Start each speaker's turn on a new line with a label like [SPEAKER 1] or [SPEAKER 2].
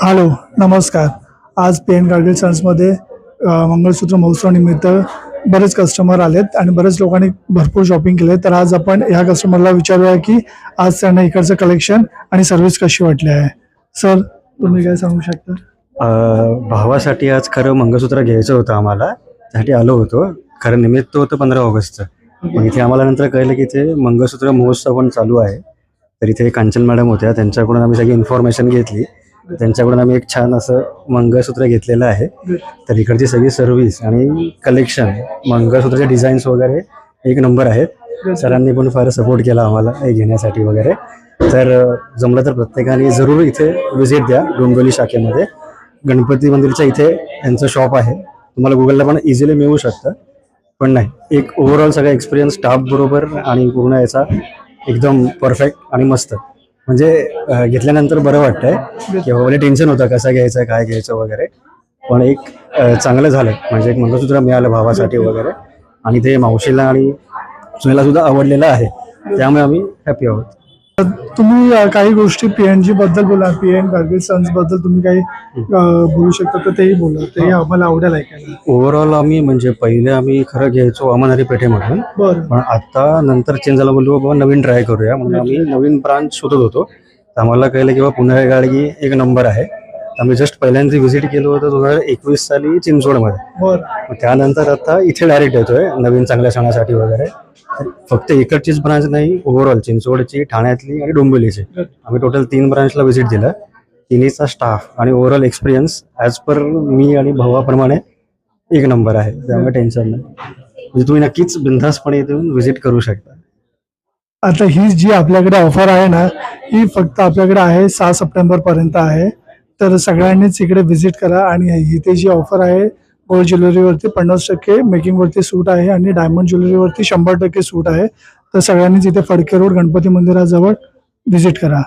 [SPEAKER 1] Hello, नमस्कार. आज P N Gadgil सन्समध्ये मंगळसूत्र महोत्सवानिमित्त बरेच कस्टमर आलेत आणि बरेच लोकांनी भरपूर शॉपिंग केले. तर आज आपण ह्या कस्टमरला विचारूया की आज त्यांना इकडचं कलेक्शन आणि सर्व्हिस कशी वाटली आहे. सर, तुम्ही काय सांगू शकता?
[SPEAKER 2] भावासाठी आज खरं मंगळसूत्र घ्यायचं होतं आम्हाला, त्यासाठी आलो होतो. खरं निमित्त होतं 15 ऑगस्टचं. पण इथे आम्हाला नंतर कळलं की इथे मंगळसूत्र महोत्सव पण चालू आहे. तर इथे कांचन मॅडम होत्या, त्यांच्याकडून आम्ही सगळी इन्फॉर्मेशन घेतली. त्यांच्याकडून आम्ही एक छान असं मंगळसूत्र घेतलेलं आहे. तर इकडची सगळी सर्व्हिस आणि कलेक्शन, मंगळसूत्राचे डिझाईन्स वगैरे एक नंबर आहेत. सरांनी पण फार सपोर्ट केला आम्हाला हे घेण्यासाठी वगैरे. तर जमलं तर प्रत्येकाने जरूर इथे व्हिजिट द्या. डोंबिवली शाखेमध्ये गणपती मंदिरच्या इथे यांचं शॉप आहे. तुम्हाला गुगलला पण इझिली मिळू शकतं. पण नाही, एक ओव्हरऑल सगळा एक्सपिरियन्स स्टाफ बरोबर आणि पूर्ण याचा एकदम परफेक्ट आणि मस्त. म्हणजे घेतल्यानंतर बरं वाटतंय की बाबा टेन्शन होतं कसं घ्यायचं, काय घ्यायचं वगैरे. पण एक चांगलं झालं. म्हणजे एक मंगळसूत्र मिळालं भावासाठी वगैरे, आणि ते मावशीला आणि सुनेला सुद्धा आवडलेलं आहे. त्यामुळे आम्ही हॅपी आहोत.
[SPEAKER 1] तुम्ही काही गोष्टी PNG बद्दल बोला, पी एन गाडगिल सन्स बद्दल तुम्ही काही बोलू शकता तर तेही बोला, तेही आम्हाला आवडेल ऐकायला.
[SPEAKER 2] ओव्हरऑल आम्ही म्हणजे पहिले आम्ही खरं घ्यायचो अमनहरी पेठेमधून.
[SPEAKER 1] बरं.
[SPEAKER 2] पण आता नंतर चेंज झाला, बोललो बाबा नवीन ट्राय करूया म्हणून आम्ही नवीन ब्रांच शोधत होतो. तर आम्हाला कळलं की बाबा पुणे गाडगी एक नंबर आहे. आम्ही जस्ट पहिल्यांदा व्हिजिट केलं होतं 2021 साली चिंचवडमध्ये.
[SPEAKER 1] बरं.
[SPEAKER 2] मग त्यानंतर आता इथे डायरेक्ट येतोय नवीन चांगल्या सणासाठी वगैरे. फक्त इकडचीच ब्रांच नाही, ओव्हरऑल चिंचवडची, ठाण्यातली आणि डोंबिवलीची आम्ही टोटल 3 ब्रांचला व्हिजिट दिलं. तिन्हीचा स्टाफ आणि ओव्हरऑल एक्सपिरियन्स ॲज पर मी आणि भावाप्रमाणे एक नंबर आहे. त्यामुळे टेन्शन नाही. म्हणजे तुम्ही नक्कीच बिनधास्तपणे येऊन व्हिजिट करू शकता.
[SPEAKER 1] आता ही जी आपल्याकडे ऑफर आहे ना, ही फक्त आपल्याकडे आहे 6 सप्टेंबरपर्यंत आहे. तर सगळ्यांनीच इकडे व्हिजिट करा. आणि इथे जी ऑफर आहे, गोल्ड ज्वेलरीवरती 50% मेकिंगवरती सूट आहे आणि डायमंड ज्वेलरीवरती 100% सूट आहे. तर सगळ्यांनीच इथे फडके रोड गणपती मंदिराजवळ व्हिजिट करा.